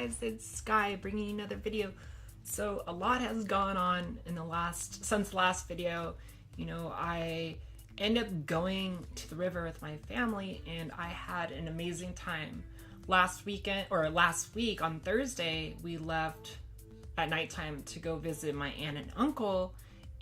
guys, it's Sky bringing you another video. So a lot has gone on in since the last video. I ended up going to the river with my family and I had an amazing time. Last week on Thursday, we left at nighttime to go visit my aunt and uncle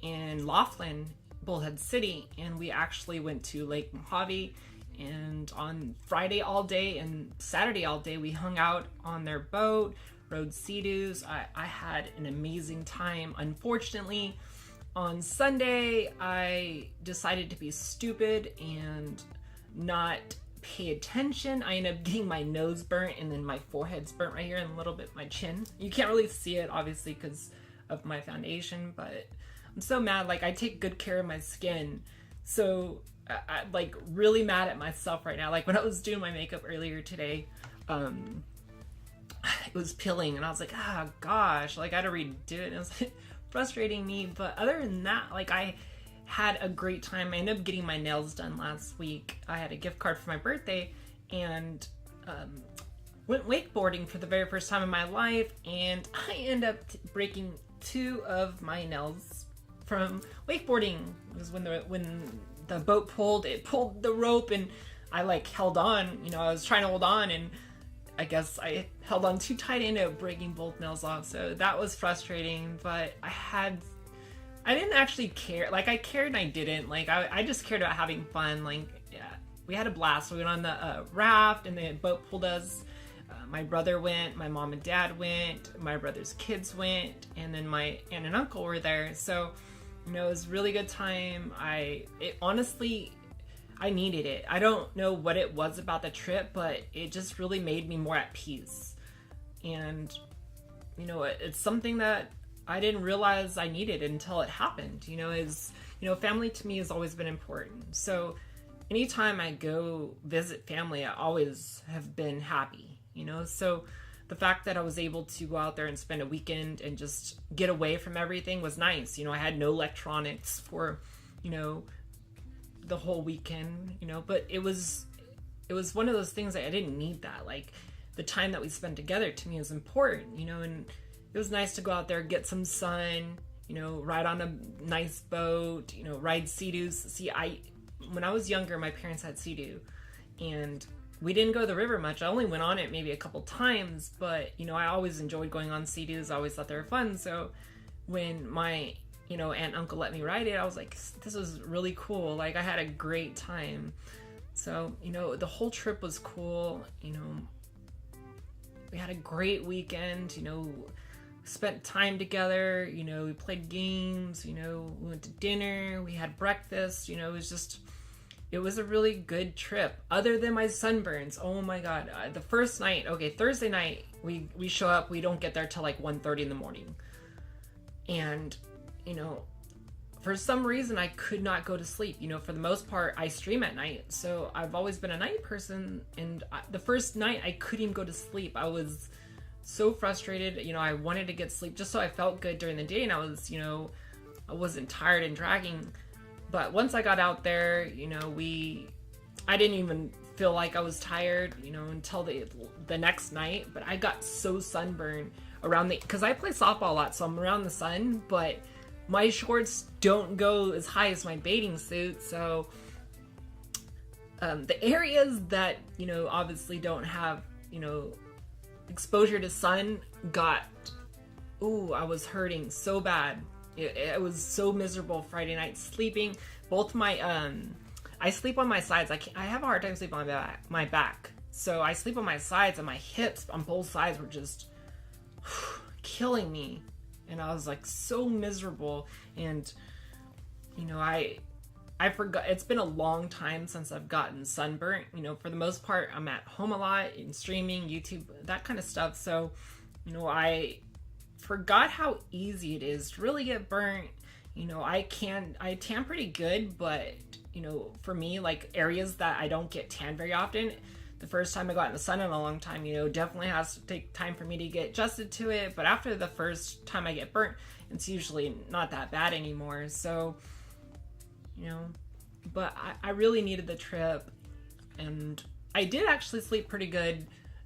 in Laughlin, Bullhead City, and we actually went to Lake Mojave. And on Friday all day and Saturday all day, we hung out on their boat, rode Sea-Doos. I had an amazing time. Unfortunately, on Sunday, I decided to be stupid and not pay attention. I ended up getting my nose burnt and then my forehead's burnt right here and a little bit my chin. You can't really see it, obviously, because of my foundation, but I'm so mad. Like, I take good care of my skin. So I'm like really mad at myself right now. Like when I was doing my makeup earlier today, it was peeling and I was like, gosh, like I had to redo it. And it was like, frustrating me. But other than that, like I had a great time. I ended up getting my nails done last week. I had a gift card for my birthday and went wakeboarding for the very first time in my life. And I ended up breaking 2 of my nails from wakeboarding. It was when the boat pulled the rope and I like held on, I was trying to hold on and I guess I held on too tight and ended up breaking both nails off. So that was frustrating, but I didn't actually care. Like I cared and I didn't. Like I just cared about having fun. Like, yeah, we had a blast. We went on the raft and the boat pulled us. My brother went, my mom and dad went, my brother's kids went, and then my aunt and uncle were there. So it was a really good time. Honestly, I needed it. I don't know what it was about the trip, but it just really made me more at peace. And, it's something that I didn't realize I needed until it happened. Family to me has always been important. So anytime I go visit family, I always have been happy, So the fact that I was able to go out there and spend a weekend and just get away from everything was nice. I had no electronics for, the whole weekend, but it was one of those things that I didn't need that. Like the time that we spent together to me is important, and it was nice to go out there, get some sun, ride on a nice boat, ride Sea-Doos. See, when I was younger, my parents had Sea-Doo and we didn't go to the river much. I only went on it maybe a couple times, but, I always enjoyed going on Sea-Doos. I always thought they were fun. So when my, aunt and uncle let me ride it, I was like, this was really cool. Like I had a great time. So, the whole trip was cool. We had a great weekend, spent time together, we played games, we went to dinner, we had breakfast, it was a really good trip, other than my sunburns. Oh my God. The first night, Thursday night, we show up, we don't get there till like 1:30 in the morning. And, for some reason I could not go to sleep. For the most part, I stream at night. So I've always been a night person. And the first night I couldn't even go to sleep. I was so frustrated. I wanted to get sleep just so I felt good during the day. And I wasn't tired and dragging. But once I got out there, I didn't even feel like I was tired, until the next night. But I got so sunburned because I play softball a lot, so I'm around the sun, but my shorts don't go as high as my bathing suit. So the areas that, obviously don't have, exposure to sun I was hurting so bad. It was so miserable Friday night sleeping. Both my I sleep on my sides. I have a hard time sleeping on my back. So I sleep on my sides, and my hips on both sides were just killing me. And I was like so miserable. And I forgot, it's been a long time since I've gotten sunburnt. For the most part, I'm at home a lot and streaming, YouTube, that kind of stuff. So, I forgot how easy it is to really get burnt. I tan pretty good, but, for me, like areas that I don't get tan very often, the first time I got in the sun in a long time, definitely has to take time for me to get adjusted to it. But after the first time I get burnt, it's usually not that bad anymore. So, but I really needed the trip, and I did actually sleep pretty good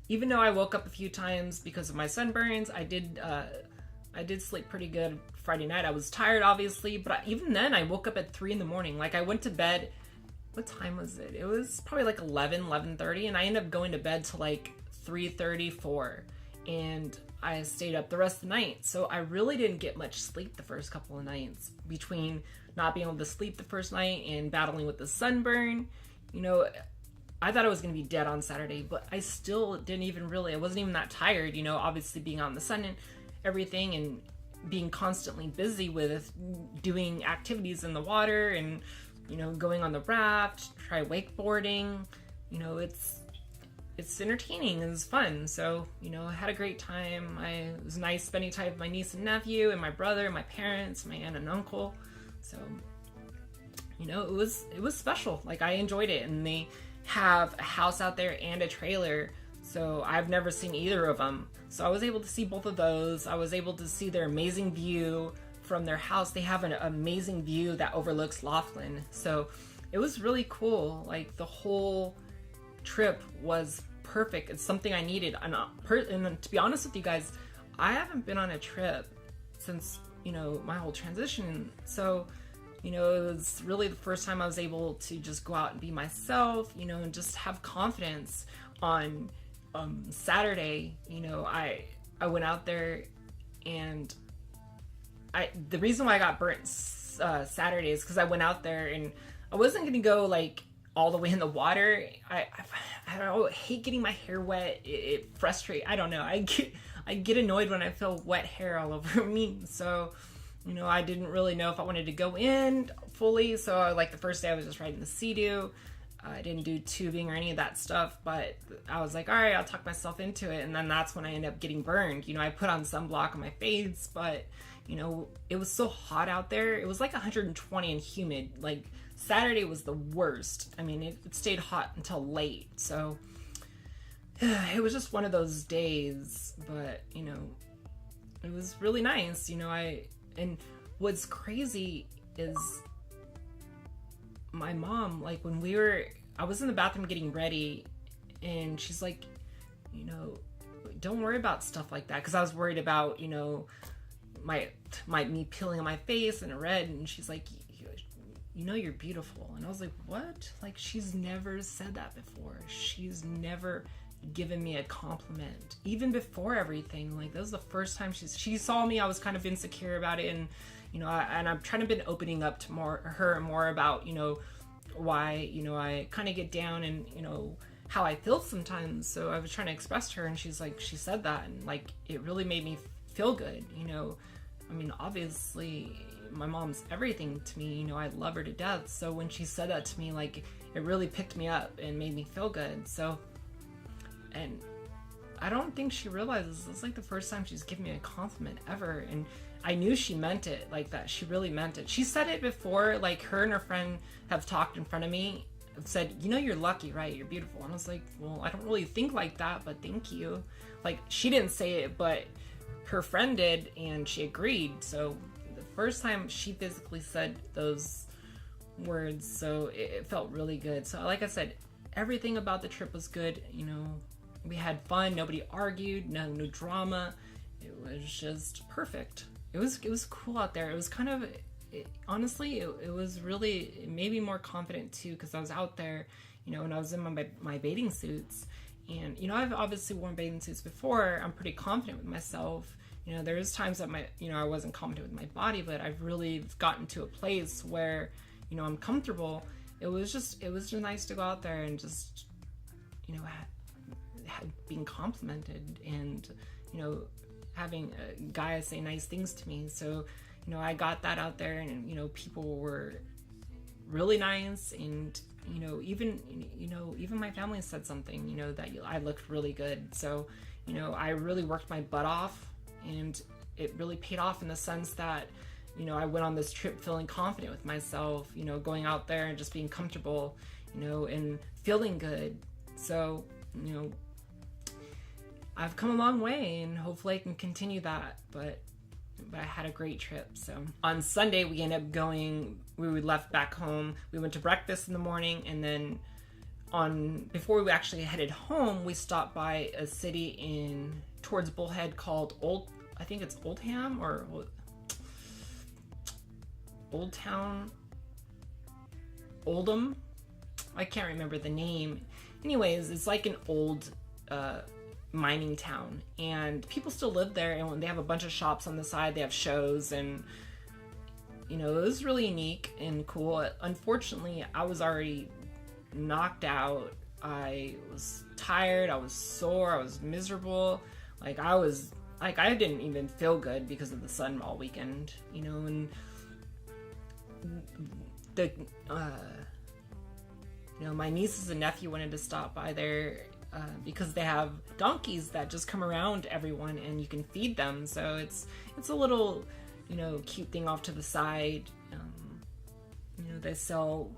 even though I woke up a few times because of my sunburns, I did sleep pretty good Friday night. I was tired, obviously, but even then, I woke up at 3 in the morning. Like, I went to bed. What time was it? It was probably like 11:30, and I ended up going to bed till like 3:30, 4, and I stayed up the rest of the night. So I really didn't get much sleep the first couple of nights, between not being able to sleep the first night and battling with the sunburn. You know, I thought I was going to be dead on Saturday, but I still didn't even really, I wasn't even that tired, you know, obviously being out in the sun and everything, and being constantly busy with doing activities in the water, and, you know, going on the raft, try wakeboarding. You know, it's entertaining and it's fun. So, you know, I had a great time. It was nice spending time with my niece and nephew and my brother and my parents, my aunt and uncle. So, you know, it was special. Like, I enjoyed it. And they have a house out there and a trailer, so I've never seen either of them. So I was able to see both of those. I was able to see their amazing view from their house. They have an amazing view that overlooks Laughlin. So it was really cool. Like, the whole trip was perfect. It's something I needed. And to be honest with you guys, I haven't been on a trip since, you know, my whole transition. So, you know, it was really the first time I was able to just go out and be myself, you know, and just have confidence. On Saturday, you know, I went out there, and the reason why I got burnt Saturday is because I went out there and I wasn't gonna go like all the way in the water. I don't know, I hate getting my hair wet. It frustrates. I don't know. I get annoyed when I feel wet hair all over me. So, you know, I didn't really know if I wanted to go in fully. So, like, the first day I was just riding the Sea-Doo. I didn't do tubing or any of that stuff, but I was like, all right, I'll talk myself into it. And then that's when I ended up getting burned. You know, I put on sunblock on my face, but, you know, it was so hot out there. It was like 120 and humid. Like, Saturday was the worst. I mean, it stayed hot until late. So it was just one of those days, but, you know, it was really nice. You know, and what's crazy is my mom, like, when I was in the bathroom getting ready, and she's like, you know, don't worry about stuff like that, because I was worried about, you know, me peeling on my face and red, and she's like, you know, you're beautiful. And I was like, what? Like, she's never said that before. She's never given me a compliment, even before everything. Like, that was the first time she saw me. I was kind of insecure about it, and, you know, I'm trying to been opening up to her more about, you know, why, you know, I kind of get down, and, you know, how I feel sometimes. So I was trying to express to her, and she's like, she said that, and, like, it really made me feel good. You know, I mean, obviously my mom's everything to me, you know, I love her to death. So when she said that to me, like, it really picked me up and made me feel good. So, and I don't think she realizes it's like the first time she's given me a compliment ever, and I knew she meant it like that. She really meant it. She said it before, like, her and her friend have talked in front of me, have said, you know, you're lucky, right? You're beautiful. And I was like, well, I don't really think like that, but thank you. Like, she didn't say it, but her friend did, and she agreed. So the first time she physically said those words, so it felt really good. So like I said, everything about the trip was good. You know, we had fun. Nobody argued. No drama. It was just perfect. It was cool out there. It was kind of, honestly, it was really, it made me more confident too, because I was out there, you know, and I was in my bathing suits. And, you know, I've obviously worn bathing suits before. I'm pretty confident with myself. You know, there's times that I wasn't confident with my body, but I've really gotten to a place where, you know, I'm comfortable. It was just nice to go out there and just, you know, being complimented, and, you know, having guys say nice things to me. So, you know, I got that out there, and, you know, people were really nice, and, you know, even my family said something, you know, that I looked really good. So, you know, I really worked my butt off, and it really paid off in the sense that, you know, I went on this trip feeling confident with myself, you know, going out there and just being comfortable, you know, and feeling good. So, you know, I've come a long way, and hopefully I can continue that, but I had a great trip. So on Sunday, we left back home. We went to breakfast in the morning, and then before we actually headed home, we stopped by a city towards Bullhead called I think it's Oldham or Old Town, Oldham. I can't remember the name. Anyways, it's like an old mining town, and people still live there, and they have a bunch of shops on the side. They have shows, and it was really unique and cool. Unfortunately, I was already knocked out. I was tired, I was sore, I was miserable. I didn't even feel good because of the sun all weekend, and the my nieces and nephew wanted to stop by there because they have donkeys that just come around everyone and you can feed them. So it's a little, cute thing off to the side. They sell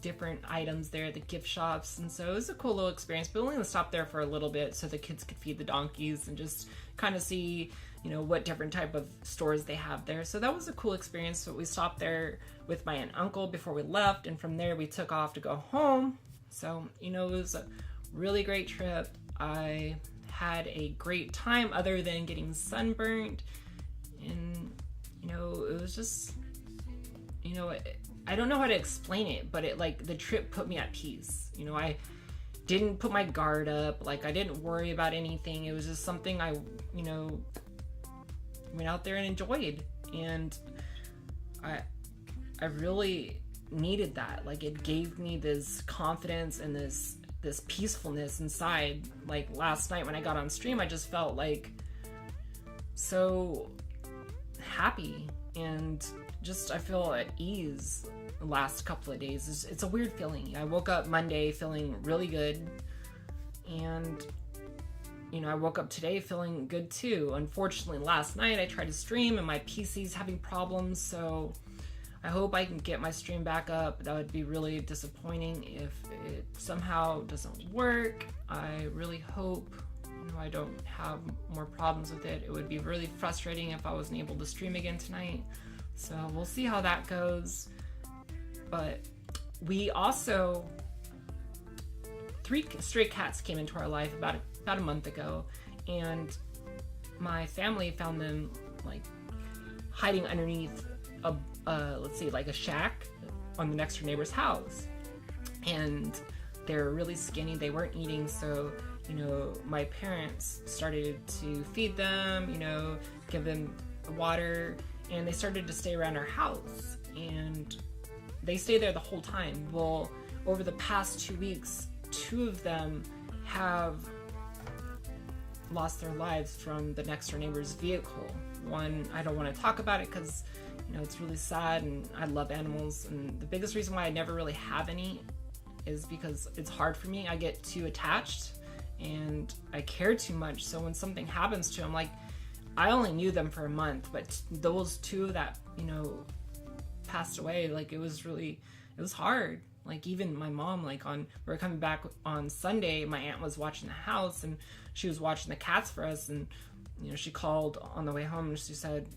different items there at the gift shops, and so it was a cool little experience. But we only stopped there for a little bit so the kids could feed the donkeys and just kind of see what different type of stores they have there. So that was a cool experience. So we stopped there with my aunt and uncle before we left, and from there we took off to go home. So it was a really great trip. I had a great time other than getting sunburned, and it was just I don't know how to explain it, but the trip put me at peace. I didn't put my guard up. I didn't worry about anything. It was just something I went out there and enjoyed. And I really needed that. It gave me this confidence and this peacefulness inside. Last night when I got on stream, I just felt so happy, and just I feel at ease the last couple of days. It's a weird feeling. I woke up Monday feeling really good, and I woke up today feeling good too. Unfortunately, last night I tried to stream and my PC's having problems, so I hope I can get my stream back up. That would be really disappointing if it somehow doesn't work. I really hope I don't have more problems with it. It would be really frustrating if I wasn't able to stream again tonight. So we'll see how that goes. But we also, 3 stray cats came into our life about a month ago, and my family found them hiding underneath a shack on the next door neighbor's house. And they're really skinny. They weren't eating, so my parents started to feed them, give them water, and they started to stay around our house, and they stayed there the whole time. Well, over the past 2 weeks, 2 of them have lost their lives from the next door neighbor's vehicle. One, I don't want to talk about it because it's really sad, and I love animals, and the biggest reason why I never really have any is because it's hard for me. I get too attached and I care too much, so when something happens to them, I only knew them for a month, but those 2 that passed away, it was hard. Even my mom, we were coming back on Sunday, my aunt was watching the house and she was watching the cats for us, and she called on the way home and she said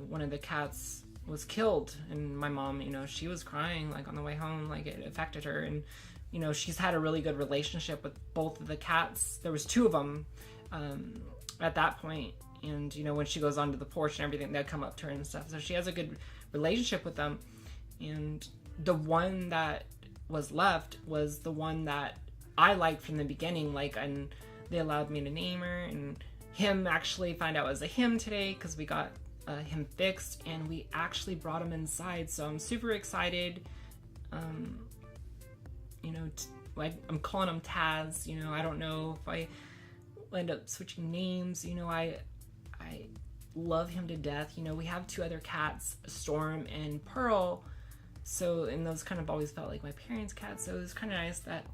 one of the cats was killed, and my mom, she was crying on the way home, it affected her. And she's had a really good relationship with both of the cats. There was 2 of them at that point, and when she goes onto the porch and everything, they'll come up to her and stuff, so she has a good relationship with them. And the one that was left was the one that I liked from the beginning, and they allowed me to name her, and him actually found out it was a him today because we got him fixed, and we actually brought him inside, so I'm super excited. I'm calling him Taz. I don't know if I end up switching names. I love him to death. We have 2 other cats, Storm and Pearl, and those kind of always felt like my parents' cats, so it was kind of nice that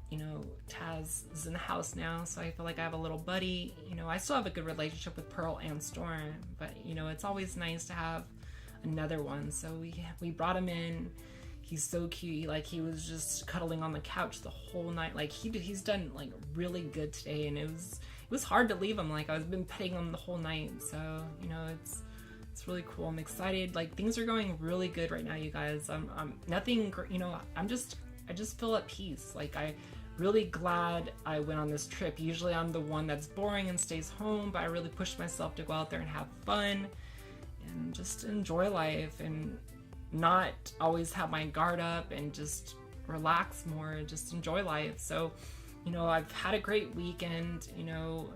Taz is in the house now, so I feel like I have a little buddy. I still have a good relationship with Pearl and Storm, but it's always nice to have another one. So we brought him in. He's so cute. He was just cuddling on the couch the whole night. He's done really good today, and it was hard to leave him. I've been petting him the whole night, so it's really cool. I'm excited. Things are going really good right now, you guys. I'm nothing. I'm just I just feel at peace. Like, I really glad I went on this trip. Usually I'm the one that's boring and stays home, but I really pushed myself to go out there and have fun and just enjoy life and not always have my guard up and just relax more and just enjoy life. So, you know, I've had a great weekend. You know,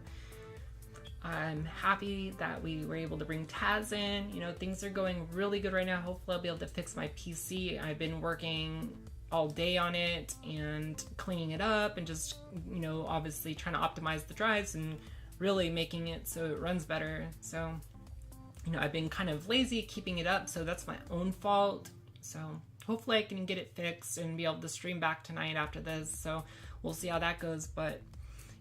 I'm happy that we were able to bring Taz in. You know, things are going really good right now. Hopefully I'll be able to fix my PC. I've been working all day on it and cleaning it up and just, you know, obviously trying to optimize the drives and really making it so it runs better. So, you know, I've been kind of lazy keeping it up, so that's my own fault. So hopefully I can get it fixed and be able to stream back tonight after this. So we'll see how that goes. But,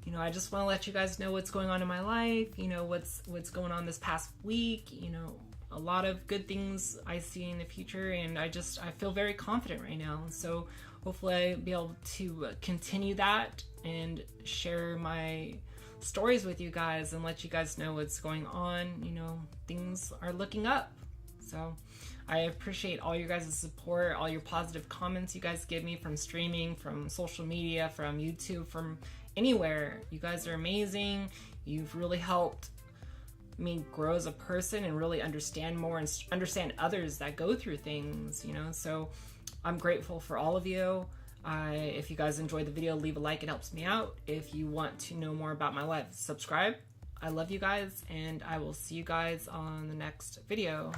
you know, I just want to let you guys know what's going on in my life, you know, what's going on this past week, you know, a lot of good things I see in the future, and I feel very confident right now. So hopefully I'll be able to continue that and share my stories with you guys and let you guys know what's going on. You know, things are looking up. So I appreciate all you guys' support, all your positive comments you guys give me from streaming, from social media, from YouTube, from anywhere. You guys are amazing. You've really helped me grow as a person and really understand more and understand others that go through things, you know. So I'm grateful for all of you. If you guys enjoyed the video, leave a like, it helps me out. If you want to know more about my life, subscribe. I love you guys, and I will see you guys on the next video.